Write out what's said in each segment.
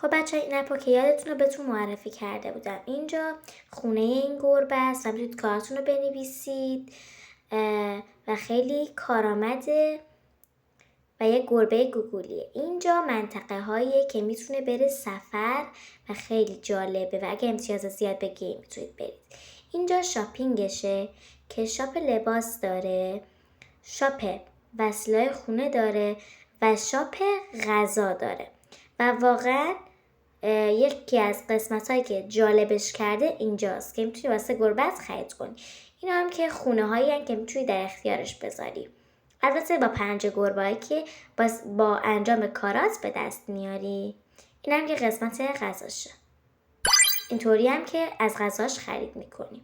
خب بچه این اپو که یادتونه بهتون معرفی کرده بودم. اینجا خونه این گربه است و میتونید کارتون رو بنویسید و خیلی کارآمده و یه گربه گوگولیه. اینجا منطقه هاییه که میتونه بره سفر و خیلی جالبه و اگه امتیاز زیاد بگیرید میتونید برید. اینجا شاپینگشه که شاپ لباس داره، شاپ وسایل خونه داره و شاپ غذا داره و واقعا یکی از قسمت هایی که جالبش کرده اینجاست که میتونی واسه گربت خرید کنی. اینا هم که خونه هایی هم که میتونی در اختیارش بذاری، البته با پنج گربه هایی که با انجام کارات به دست میاری. این هم که قسمت غذاشه، اینطوری هم که از غذاش خرید میکنی.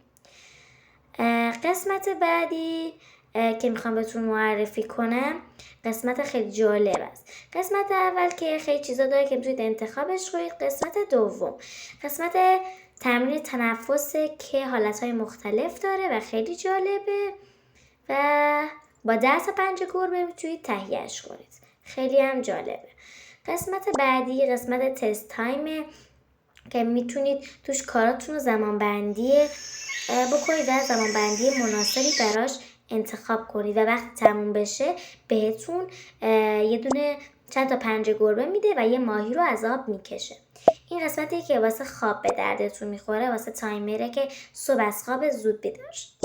قسمت بعدی که میخوام بهتون معرفی کنم قسمت خیلی جالب است. قسمت اول که خیلی چیزا داره که میتونید انتخابش کنید. قسمت دوم قسمت تمرین تنفسه که حالتهای مختلف داره و خیلی جالبه و با 10 تا 5 گربه میتونید تهیهش کنید. خیلی هم جالبه. قسمت بعدی قسمت تست تایمه که میتونید توش کاراتون رو زمان بندی بکنید و زمان بندی مناسبی براش انتخاب کنید و وقتی تموم بشه بهتون یه دونه چند تا 5 گربه میده و یه ماهی رو از آب میکشه. این قسمتی که واسه خواب به دردتون میخوره، واسه تایمره که صبح از خواب زود بیدار شید.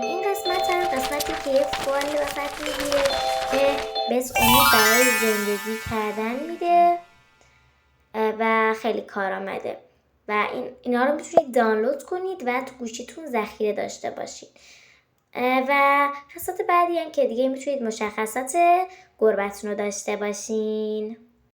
این قسمت هم قسمتی که یه فوالی واسه میگیره که بهت امید برای زندگی کردن میده و خیلی کارآمده و اینا رو میتونید دانلود کنید و تو گوشیتون ذخیره داشته باشید. و قسمت بعدی هم که دیگه میتونید مشخصات گربتون رو داشته باشین.